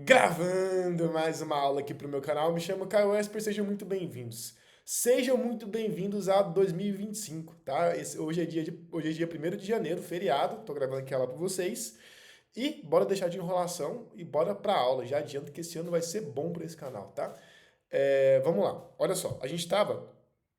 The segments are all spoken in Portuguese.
Gravando mais uma aula aqui para o meu canal, me chamo Caio Esper, sejam muito bem-vindos. Sejam muito bem-vindos a 2025, tá? Hoje é dia 1º de janeiro, feriado, tô gravando aqui a aula para vocês. E bora deixar de enrolação e bora pra aula. Já adianto que esse ano vai ser bom para esse canal, tá? Vamos lá, olha só, a gente estava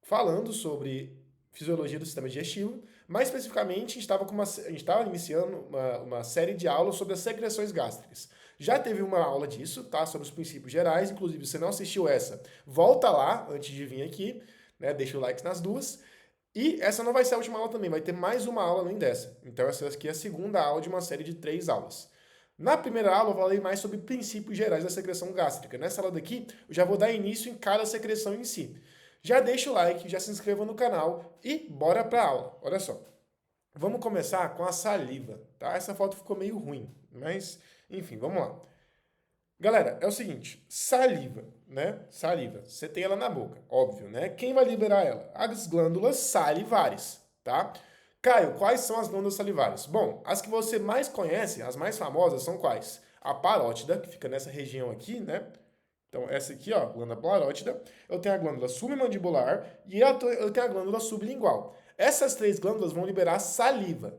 falando sobre fisiologia do sistema digestivo, mais especificamente a gente estava iniciando uma série de aulas sobre as secreções gástricas. Já teve uma aula disso, tá? Sobre os princípios gerais, inclusive se você não assistiu essa, volta lá antes de vir aqui, né? Deixa o like nas duas. E essa não vai ser a última aula também, vai ter mais uma aula além dessa. Então essa aqui é a segunda aula de uma série de 3 aulas. Na primeira aula eu falei mais sobre princípios gerais da secreção gástrica. Nessa aula daqui eu já vou dar início em cada secreção em si. Já deixa o like, já se inscreva no canal e bora pra aula. Olha só. Vamos começar com a saliva, tá? Essa foto ficou meio ruim, mas enfim, vamos lá. Galera, é o seguinte, saliva, né? Saliva, você tem ela na boca, óbvio, né? Quem vai liberar ela? As glândulas salivares, tá? Caio, quais são as glândulas salivares? Bom, as que você mais conhece, as mais famosas são quais? A parótida, que fica nessa região aqui, né? Então, essa aqui, ó, glândula parótida. Eu tenho a glândula submandibular e eu tenho a glândula sublingual. Essas três glândulas vão liberar saliva.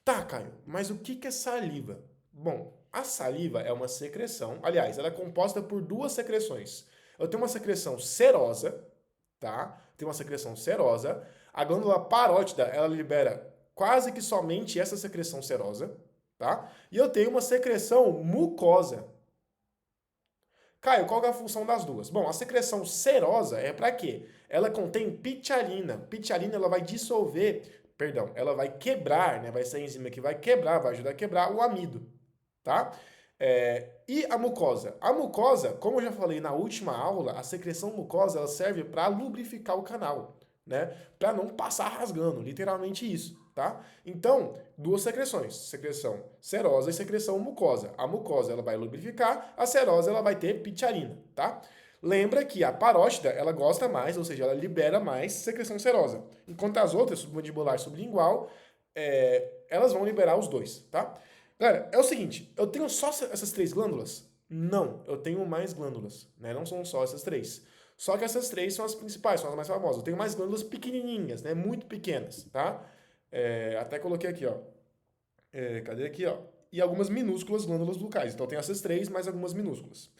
Tá, Caio, mas o que é saliva? Bom, a saliva é uma secreção, aliás, ela é composta por duas secreções. Eu tenho uma secreção serosa, tá? Tem uma secreção serosa. A glândula parótida, ela libera quase que somente essa secreção serosa, tá? E eu tenho uma secreção mucosa. Caio, qual é a função das duas? Bom, a secreção serosa é para quê? Ela contém pitialina. Pitialina ela vai dissolver, perdão, ela vai quebrar, né? Vai ser a enzima que vai quebrar, vai ajudar a quebrar o amido, tá? E a mucosa? A mucosa, como eu já falei na última aula, a secreção mucosa ela serve para lubrificar o canal, né? Para não passar rasgando, literalmente isso, tá? Então, duas secreções, secreção serosa e secreção mucosa. A mucosa ela vai lubrificar, a serosa ela vai ter pitialina, tá? Lembra que a parótida ela gosta mais, ou seja, ela libera mais secreção serosa, enquanto as outras, submandibular e sublingual, elas vão liberar os dois, tá? Galera, é o seguinte, eu tenho só essas três glândulas? Não, eu tenho mais glândulas, né? Não são só essas três. Só que essas três são as principais, são as mais famosas. Eu tenho mais glândulas pequenininhas, né? Muito pequenas, tá? Até coloquei aqui, ó. Cadê aqui, ó? E algumas minúsculas glândulas bucais. Então tem essas três, mais algumas minúsculas.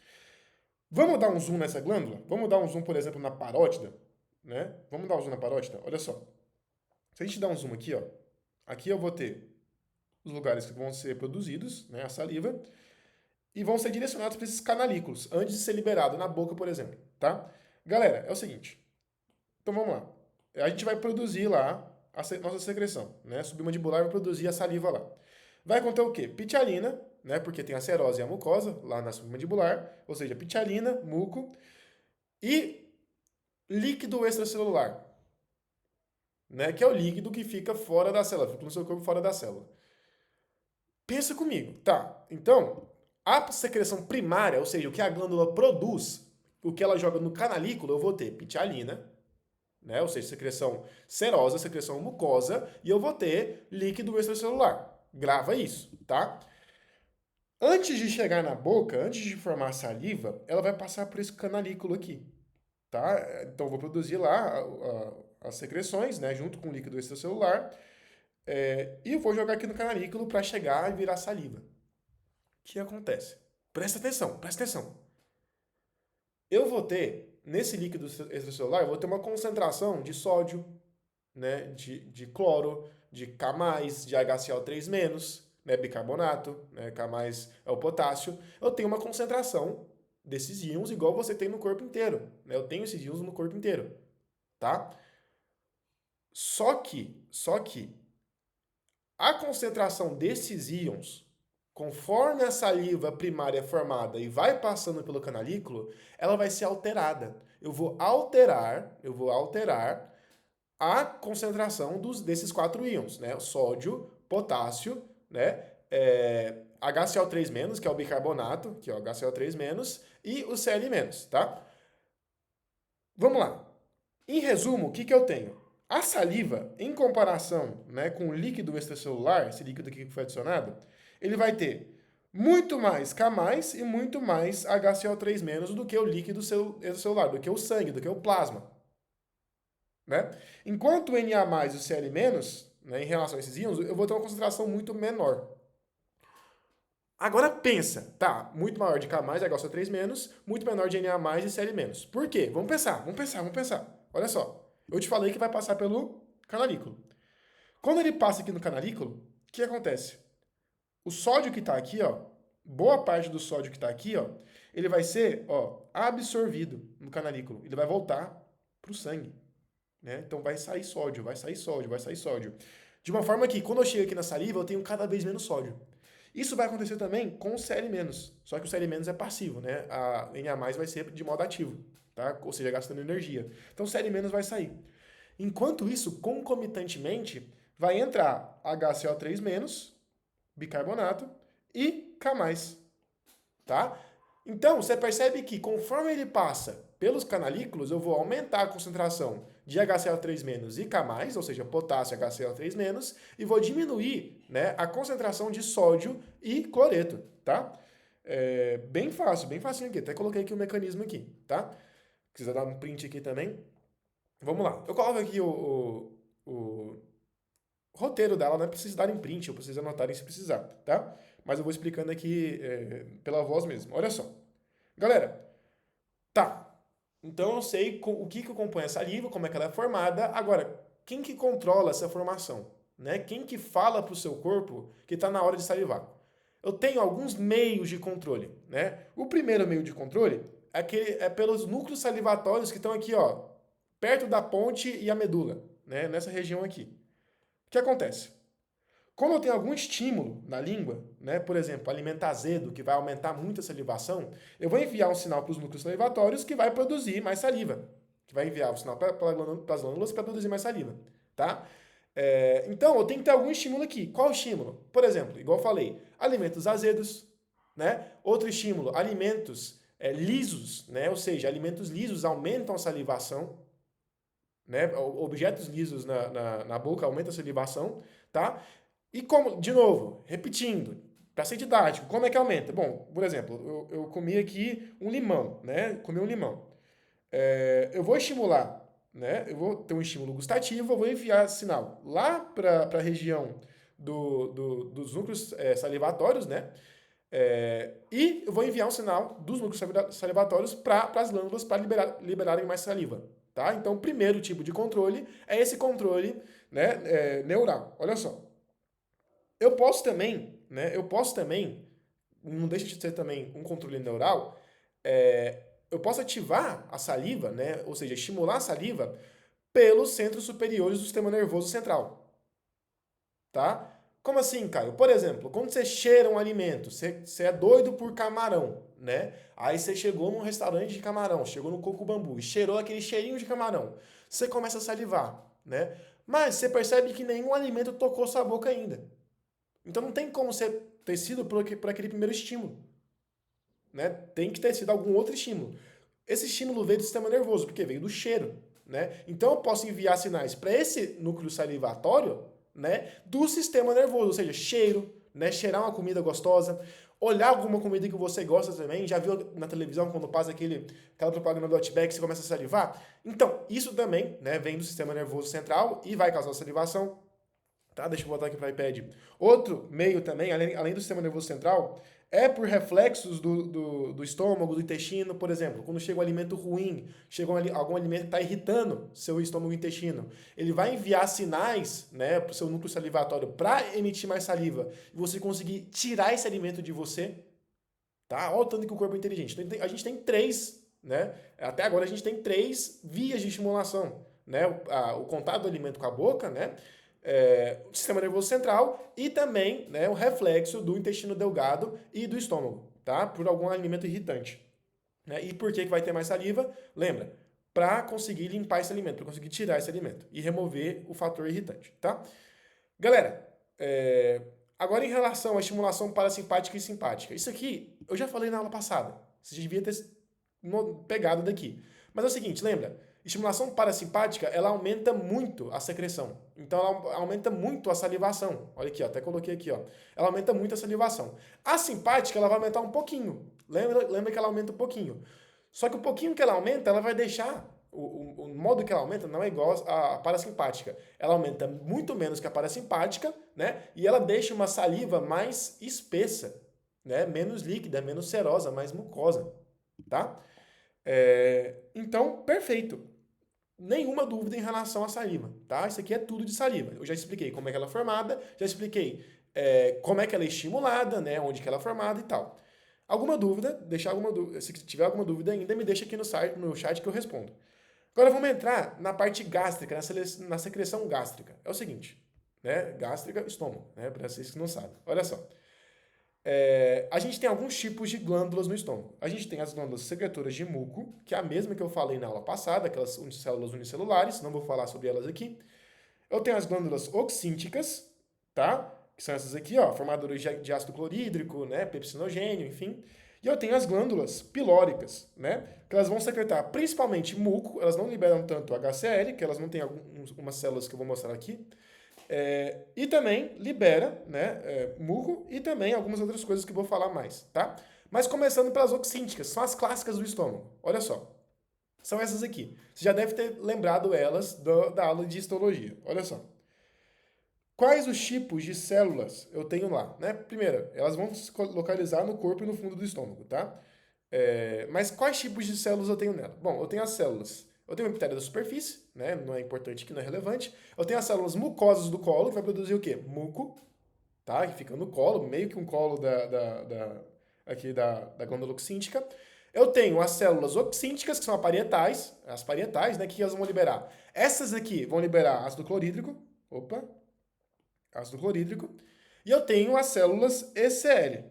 Vamos dar um zoom nessa glândula? Vamos dar um zoom, por exemplo, na parótida, né? Vamos dar um zoom na parótida? Olha só. Se a gente dar um zoom aqui, ó. Aqui eu vou ter os lugares que vão ser produzidos, né? A saliva. E vão ser direcionados para esses canalículos, antes de ser liberado na boca, por exemplo, tá? Galera, é o seguinte. Então vamos lá. A gente vai produzir lá a nossa secreção, né? Submandibular vai produzir a saliva lá. Vai conter o quê? Pitialina, né? Porque tem a serose e a mucosa lá na submandibular, ou seja, pitialina, muco e líquido extracelular, né? Que é o líquido que fica fora da célula, fica no seu corpo fora da célula. Pensa comigo, tá? Então, a secreção primária, ou seja, o que a glândula produz, o que ela joga no canalículo, eu vou ter pitialina, né? Ou seja, secreção serosa, secreção mucosa, e eu vou ter líquido extracelular. Grava isso, tá? Antes de chegar na boca, antes de formar a saliva, ela vai passar por esse canalículo aqui, tá? Então eu vou produzir lá as secreções, né, junto com o líquido extracelular, e eu vou jogar aqui no canalículo para chegar e virar saliva. O que acontece? Presta atenção, presta atenção. Eu vou ter, nesse líquido extracelular, eu vou ter uma concentração de sódio, né, de cloro, de K+, de HCl3-, né, bicarbonato, né, K+, é o potássio. Eu tenho uma concentração desses íons igual você tem no corpo inteiro, né? Eu tenho esses íons no corpo inteiro, tá? Só que a concentração desses íons, conforme a saliva primária é formada e vai passando pelo canalículo, ela vai ser alterada. Eu vou alterar a concentração desses quatro íons, né? O sódio, potássio, né? HCl3-, que é o bicarbonato, que é o HCl3-, e o Cl-, tá? Vamos lá. Em resumo, o que eu tenho? A saliva, em comparação, né, com o líquido extracelular, esse líquido aqui que foi adicionado, ele vai ter muito mais K+, e muito mais HCO3- do que o líquido celular, do que o sangue, do que o plasma. Né? Enquanto o Na+ e o Cl-, né, em relação a esses íons, eu vou ter uma concentração muito menor. Agora pensa, tá, muito maior de K+, HCO3-, muito menor de Na+ e Cl-. Por quê? Vamos pensar. Olha só, eu te falei que vai passar pelo canarículo. Quando ele passa aqui no canarículo, o que acontece? O sódio que está aqui, ó, boa parte do sódio que está aqui, ó, ele vai ser, ó, absorvido no canarículo. Ele vai voltar para o sangue, né? Então vai sair sódio, vai sair sódio, vai sair sódio. De uma forma que, quando eu chego aqui na saliva, eu tenho cada vez menos sódio. Isso vai acontecer também com o Cl-, só que o Cl- é passivo, né? A Na+ vai ser de modo ativo, tá? Ou seja, gastando energia. Então o Cl- vai sair. Enquanto isso, concomitantemente, vai entrar HCO3-, bicarbonato, e K+, tá? Então, você percebe que conforme ele passa pelos canalículos, eu vou aumentar a concentração de HCl3- e K+, ou seja, potássio HCl3-, e vou diminuir, né, a concentração de sódio e cloreto, tá? É bem fácil aqui. Até coloquei aqui o mecanismo aqui, tá? Precisa dar um print aqui também. Vamos lá. Eu coloco aqui o roteiro dela, não é preciso dar em print, eu preciso anotar se precisar, tá? Mas eu vou explicando aqui pela voz mesmo. Olha só. Galera, tá. Então eu sei o que compõe a saliva, como é que ela é formada. Agora, quem que controla essa formação? Né? Quem que fala para o seu corpo que está na hora de salivar? Eu tenho alguns meios de controle, né? O primeiro meio de controle é pelos núcleos salivatórios que estão aqui, ó, perto da ponte e a medula, né? Nessa região aqui. O que acontece? Quando eu tenho algum estímulo na língua, né, por exemplo, alimento azedo, que vai aumentar muito a salivação, eu vou enviar um sinal para os núcleos salivatórios que vai produzir mais saliva. Que vai enviar o sinal para as glândulas para produzir mais saliva. Tá? Então, eu tenho que ter algum estímulo aqui. Qual estímulo? Por exemplo, igual eu falei, alimentos azedos. Né? Outro estímulo, alimentos lisos, né? Ou seja, alimentos lisos aumentam a salivação. Né? Objetos lisos na boca aumentam a salivação. Tá? E como, de novo, repetindo, para ser didático, como é que aumenta? Bom, por exemplo, eu comi aqui um limão, né? Comi um limão. Eu vou estimular, né? Eu vou ter um estímulo gustativo, eu vou enviar sinal lá para a região dos núcleos salivatórios, né? E eu vou enviar um sinal dos núcleos salivatórios para as glândulas para liberarem mais saliva. Tá? Então, o primeiro tipo de controle é esse controle, né, neural. Olha só. Eu posso também, né? Eu posso também, não deixa de ser também um controle neural, eu posso ativar a saliva, né? Ou seja, estimular a saliva pelos centros superiores do sistema nervoso central, tá? Como assim, Caio? Por exemplo, quando você cheira um alimento, você é doido por camarão, né? Aí você chegou num restaurante de camarão, chegou no Coco Bambu e cheirou aquele cheirinho de camarão. Você começa a salivar, né? Mas você percebe que nenhum alimento tocou sua boca ainda. Então não tem como ser ter sido por aquele primeiro estímulo. Né? Tem que ter sido algum outro estímulo. Esse estímulo veio do sistema nervoso, porque veio do cheiro. Né? Então eu posso enviar sinais para esse núcleo salivatório, né, do sistema nervoso, ou seja, cheiro, né, cheirar uma comida gostosa, olhar alguma comida que você gosta também. Já viu na televisão quando passa aquela propaganda do Outback que você começa a salivar? Então, isso também, né, vem do sistema nervoso central e vai causar salivação. Tá? Deixa eu voltar aqui para o iPad. Outro meio também, além do sistema nervoso central, é por reflexos do estômago, do intestino, por exemplo. Quando chega um alimento ruim, chega algum alimento que está irritando seu estômago e intestino, ele vai enviar sinais, né, para o seu núcleo salivatório para emitir mais saliva e você conseguir tirar esse alimento de você. Tá? Olha o tanto que o corpo é inteligente. Então, a gente tem três, né? Até agora a gente tem três vias de estimulação. Né? O contato do alimento com a boca, né? O sistema nervoso central e também, né, o reflexo do intestino delgado e do estômago, tá? Por algum alimento irritante. Né? E por que vai ter mais saliva? Lembra, para conseguir limpar esse alimento, para conseguir tirar esse alimento e remover o fator irritante, tá? Galera, agora em relação à estimulação parasimpática e simpática. Isso aqui eu já falei na aula passada. Você devia ter pegado daqui. Mas é o seguinte, lembra? Estimulação parasimpática, ela aumenta muito a secreção. Então, ela aumenta muito a salivação. Olha aqui, ó, até coloquei aqui, ó. Ela aumenta muito a salivação. A simpática, ela vai aumentar um pouquinho. Lembra que ela aumenta um pouquinho. Só que o pouquinho que ela aumenta, ela vai deixar... O modo que ela aumenta não é igual à parasimpática. Ela aumenta muito menos que a parasimpática, né? E ela deixa uma saliva mais espessa, né? Menos líquida, menos serosa, mais mucosa, tá? Então, perfeito. Nenhuma dúvida em relação à saliva, tá? Isso aqui é tudo de saliva. Eu já expliquei como é que ela é formada, já expliquei como é que ela é estimulada, né? Onde que ela é formada e tal. Alguma dúvida? Deixar alguma dúvida. Se tiver alguma dúvida ainda, me deixa aqui no chat que eu respondo. Agora vamos entrar na parte gástrica, na secreção gástrica. É o seguinte, né? Gástrica, estômago, né? Para vocês que não sabem. Olha só. A gente tem alguns tipos de glândulas no estômago. A gente tem as glândulas secretoras de muco, que é a mesma que eu falei na aula passada, aquelas células unicelulares, não vou falar sobre elas aqui. Eu tenho as glândulas oxínticas, tá? Que são essas aqui, ó, formadoras de ácido clorídrico, né, pepsinogênio, enfim. E eu tenho as glândulas pilóricas, né, que elas vão secretar principalmente muco, elas não liberam tanto HCl, que elas não têm algumas células que eu vou mostrar aqui. E também libera, né, muco e também algumas outras coisas que eu vou falar mais, tá? Mas começando pelas oxínticas, são as clássicas do estômago. Olha só. São essas aqui. Você já deve ter lembrado elas da aula de histologia. Olha só. Quais os tipos de células eu tenho lá? Né? Primeiro, elas vão se localizar no corpo e no fundo do estômago, tá? Mas quais tipos de células eu tenho nela? Bom, eu tenho as células. Eu tenho uma epitélio da superfície, né? Não é importante que não é relevante. Eu tenho as células mucosas do colo, que vai produzir o quê? Muco, tá? Que fica no colo, meio que um colo da glândula oxíntica. Eu tenho as células oxínticas, que são as parietais, né? Que elas vão liberar? Essas aqui vão liberar ácido clorídrico. Opa! Ácido clorídrico. E eu tenho as células ECL,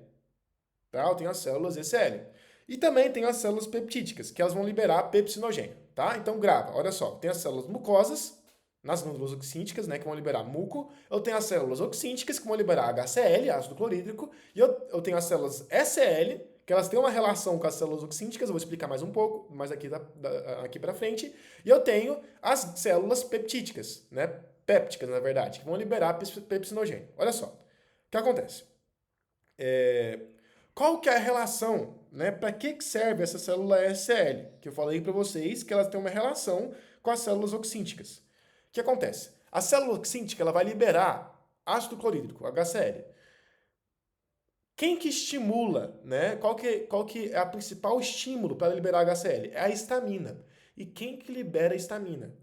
tá? Eu tenho as células ECL. E também tenho as células peptídicas, que elas vão liberar pepsinogênio, tá? Então grava, olha só, tem as células mucosas, nas glândulas oxínticas, né, que vão liberar muco. Eu tenho as células oxínticas, que vão liberar HCl, ácido clorídrico. E eu tenho as células ECL, que elas têm uma relação com as células oxínticas, eu vou explicar mais um pouco, mais aqui pra frente. E eu tenho as células peptídicas, né, pépticas, na verdade, que vão liberar pepsinogênio. Olha só, o que acontece? Qual que é a relação, né? Para que serve essa célula ECL? Que eu falei para vocês que elas têm uma relação com as células oxínticas. O que acontece? A célula oxíntica ela vai liberar ácido clorídrico, HCl. Quem que estimula, né? Qual que é a principal estímulo para liberar HCl? É a histamina. E quem que libera a histamina?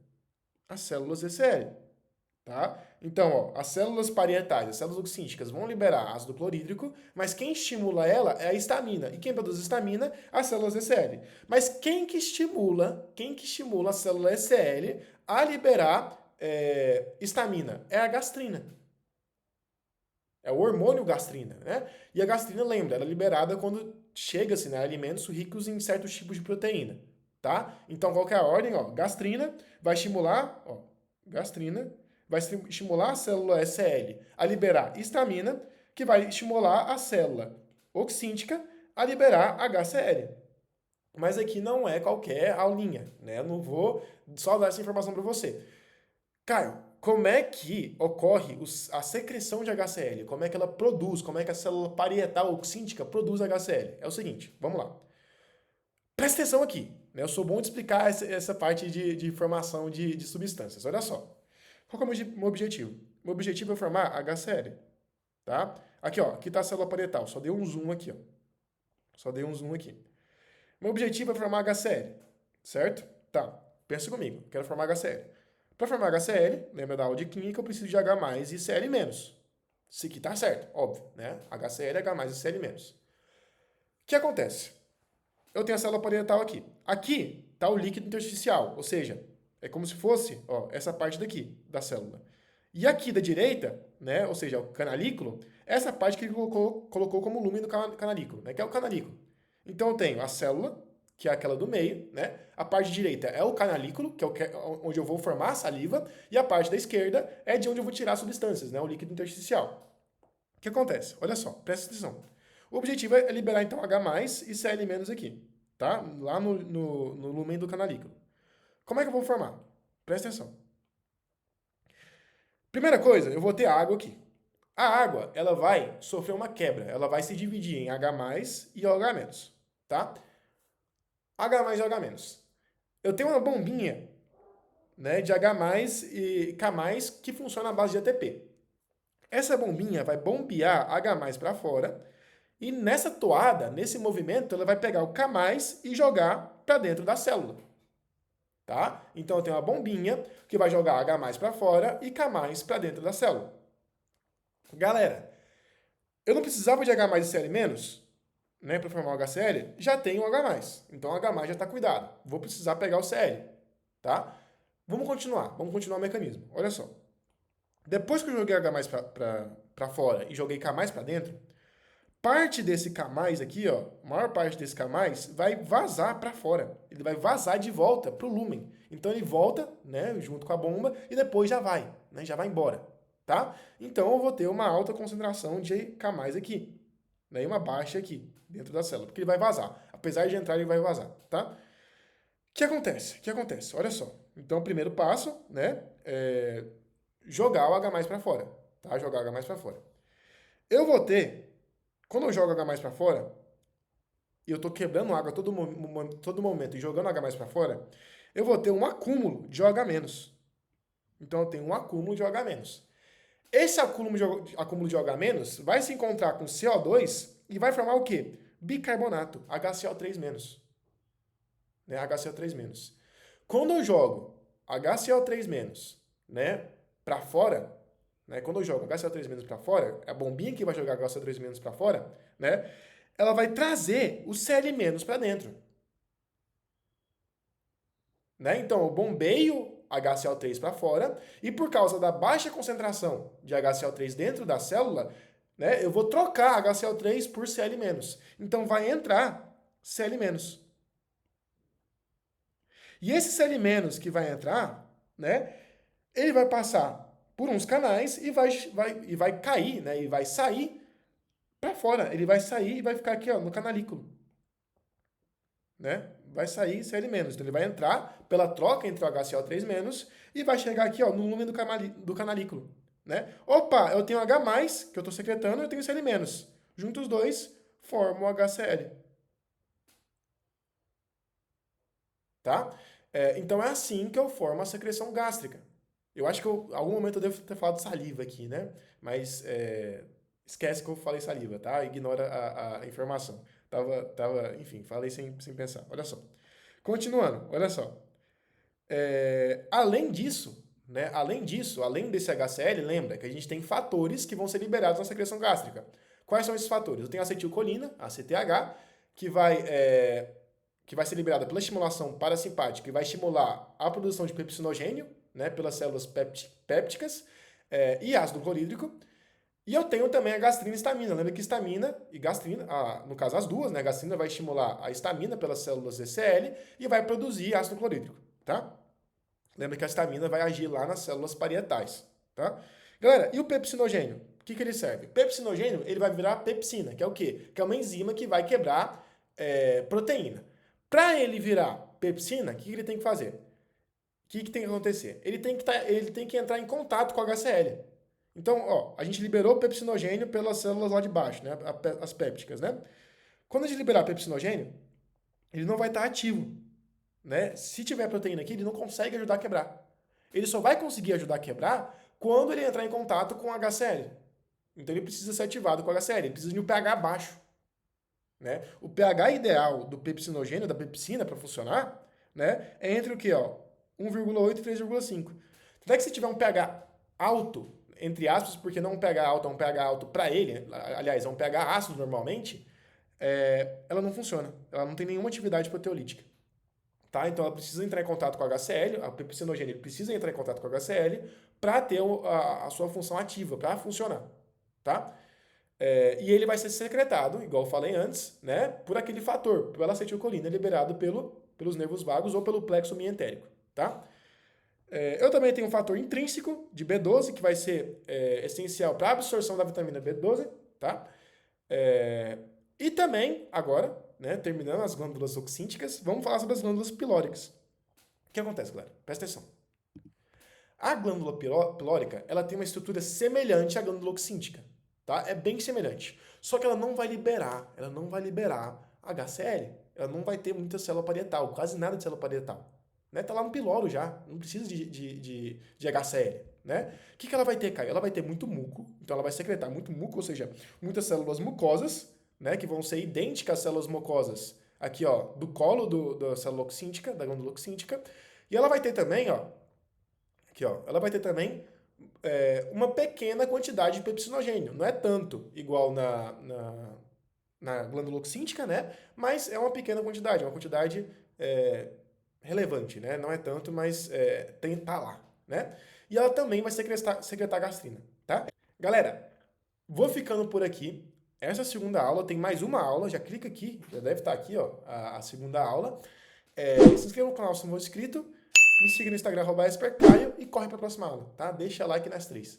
As células ECL. Tá? Então, ó, as células parietais, as células oxínticas vão liberar ácido clorídrico, mas quem estimula ela é a histamina. E quem produz histamina? As células ECL. Mas quem que estimula a célula ECL a liberar histamina? É a gastrina. É o hormônio gastrina, né? E a gastrina, lembra, ela é liberada quando chega-se, né, alimentos ricos em certos tipos de proteína, tá? Então, qual que é a ordem? Ó, gastrina vai estimular, ó, gastrina vai estimular a célula ECL a liberar histamina, que vai estimular a célula oxíntica a liberar HCl. Mas aqui não é qualquer aulinha, né? Eu não vou só dar essa informação para você. Caio, como é que ocorre a secreção de HCl? Como é que ela produz? Como é que a célula parietal oxíntica produz HCl? É o seguinte, vamos lá. Presta atenção aqui, né? Eu sou bom de explicar essa parte de formação de substâncias. Olha só. Qual que é o meu objetivo? Meu objetivo é formar HCl, tá? Aqui, ó, aqui tá a célula parietal. Só dei um zoom aqui, ó. Só dei um zoom aqui. Meu objetivo é formar HCl, certo? Tá, pensa comigo. Quero formar HCl. Para formar HCl, lembra da aula de química, eu preciso de H mais e Cl menos. Isso aqui tá certo, óbvio, né? HCl, H mais e Cl menos. O que acontece? Eu tenho a célula parietal aqui. Aqui tá o líquido intersticial, ou seja, é como se fosse, ó, essa parte daqui da célula. E aqui da direita, né, ou seja, o canalículo, essa parte que ele colocou como lumen do canalículo, né, que é o canalículo. Então eu tenho a célula, que é aquela do meio, né? A parte direita é o canalículo, que é onde eu vou formar a saliva, e a parte da esquerda é de onde eu vou tirar substâncias, né? O líquido intersticial. O que acontece? Olha só, presta atenção. O objetivo é liberar então H+, e Cl- aqui, tá? Lá no lumen do canalículo. Como é que eu vou formar? Presta atenção. Primeira coisa, eu vou ter água aqui. A água, ela vai sofrer uma quebra. Ela vai se dividir em H+, e OH-, tá? H+ e OH-. Eu tenho uma bombinha, né, de H+ e K+, que funciona à base de ATP. Essa bombinha vai bombear H+ para fora e nessa toada, nesse movimento, ela vai pegar o K+ e jogar para dentro da célula. Tá? Então eu tenho uma bombinha que vai jogar H+ para fora e K+ para dentro da célula. Galera, eu não precisava de H+ e Cl-, né, para formar o HCl, já tenho o H+. Então o H+ já está cuidado. Vou precisar pegar o Cl, tá? Vamos continuar o mecanismo. Olha só. Depois que eu joguei H+ para fora e joguei K+ para dentro, parte desse K+ aqui, ó, a maior parte desse K+ vai vazar para fora. Ele vai vazar de volta para o lúmen. Então ele volta, né, junto com a bomba e depois já vai, né, já vai embora, tá? Então eu vou ter uma alta concentração de K+ aqui, né, e uma baixa aqui dentro da célula, porque ele vai vazar. Apesar de entrar, ele vai vazar, tá? O que acontece? O que acontece? Olha só. Então o primeiro passo, né, é jogar o H+ para fora, tá? Jogar o H+ para fora. Eu vou ter, quando eu jogo H+ para fora, e eu estou quebrando água todo momento e jogando H+ para fora, eu vou ter um acúmulo de OH-. Então eu tenho um acúmulo de OH-. Esse acúmulo de OH- vai se encontrar com CO2 e vai formar o quê? Bicarbonato, HCl3-. Né? HCl3-. Quando eu jogo HCl3-, né, para fora, né, quando eu jogo HCl3- para fora, a bombinha que vai jogar HCl3- para fora, né, ela vai trazer o Cl- para dentro. Né? Então, eu bombeio HCl3 para fora e por causa da baixa concentração de HCl3 dentro da célula, né, eu vou trocar HCl3 por Cl-. Então, vai entrar Cl-. E esse Cl- que vai entrar, né, ele vai passar por uns canais e vai cair, né, e vai sair para fora. Ele vai sair e vai ficar aqui, ó, no canalículo. Né? Vai sair Cl-. Então ele vai entrar pela troca entre o HCl3- e vai chegar aqui, ó, no lumen do canalículo. Né? Opa, eu tenho H+, que eu estou secretando, e eu tenho Cl-. Juntos os dois, formam o HCl. Tá? Então é assim que eu formo a secreção gástrica. Eu acho que em algum momento eu devo ter falado saliva aqui, né? Mas esquece que eu falei saliva, tá? Ignora a informação. Enfim, falei sem pensar. Olha só. Continuando, olha só. Além disso, né? Além desse HCl, lembra que a gente tem fatores que vão ser liberados na secreção gástrica. Quais são esses fatores? Eu tenho acetilcolina, ACTH, que vai, que vai ser liberada pela estimulação parasimpática e vai estimular a produção de pepsinogênio, né, pelas células pépticas, e ácido clorídrico. E eu tenho também a gastrina e histamina. Lembra que histamina e gastrina, no caso as duas, né? A gastrina vai estimular a histamina pelas células ECL e vai produzir ácido clorídrico, tá? Lembra que a histamina vai agir lá nas células parietais, tá? Galera, e o pepsinogênio? O que ele serve? Pepsinogênio, ele vai virar pepsina, que é o quê? Que é uma enzima que vai quebrar proteína. Para ele virar pepsina, o que ele tem que fazer? O que tem que acontecer? Ele tem que entrar em contato com o HCl. Então, ó, a gente liberou o pepsinogênio pelas células lá de baixo, né? As pépticas, né? Quando a gente liberar pepsinogênio, ele não vai estar ativo, né? Se tiver proteína aqui, ele não consegue ajudar a quebrar. Ele só vai conseguir ajudar a quebrar quando ele entrar em contato com o HCl. Então ele precisa ser ativado com o HCl, ele precisa de um pH baixo, né? O pH ideal do pepsinogênio, da pepsina, para funcionar, né, é entre o que, ó, 1,8 e 3,5. Até que se tiver um pH alto, entre aspas, porque não é um pH alto, é um pH alto para ele, aliás, é um pH ácido normalmente, ela não funciona. Ela não tem nenhuma atividade proteolítica. Tá? Então ela precisa entrar em contato com o HCl, a pepsinogênio precisa entrar em contato com o HCl para ter a sua função ativa, para funcionar. Tá? E ele vai ser secretado, igual eu falei antes, né, por aquele fator, pela acetilcolina liberado pelos nervos vagos ou pelo plexo mientérico. Tá? Eu também tenho um fator intrínseco de B12, que vai ser essencial para a absorção da vitamina B12. Tá? E também, agora, né, terminando as glândulas oxínticas, vamos falar sobre as glândulas pilóricas. que acontece, galera? Presta atenção. A glândula pilórica, ela tem uma estrutura semelhante à glândula oxíntica, tá? É bem semelhante. Só que ela não vai liberar HCl. Ela não vai ter muita célula parietal, quase nada de célula parietal. Né? Tá lá no piloro já, não precisa de HCl, né? O que ela vai ter, Caio? Ela vai ter muito muco, então ela vai secretar muito muco, ou seja, muitas células mucosas, né? Que vão ser idênticas às células mucosas aqui, ó, do colo da célula oxíntica, da glândula oxíntica. E ela vai ter também, ó, aqui, ó, ela vai ter também uma pequena quantidade de pepsinogênio. Não é tanto igual na glândula oxíntica, né? Mas é uma pequena quantidade, uma quantidade relevante, né? Não é tanto, mas tá lá, né? E ela também vai secretar gastrina, tá? Galera, vou ficando por aqui. Essa segunda aula, tem mais uma aula, já clica aqui, já deve estar aqui, ó, a segunda aula. Se inscreva no canal se não for inscrito, me siga no Instagram, @espercaio, e corre para a próxima aula, tá? Deixa like nas 3.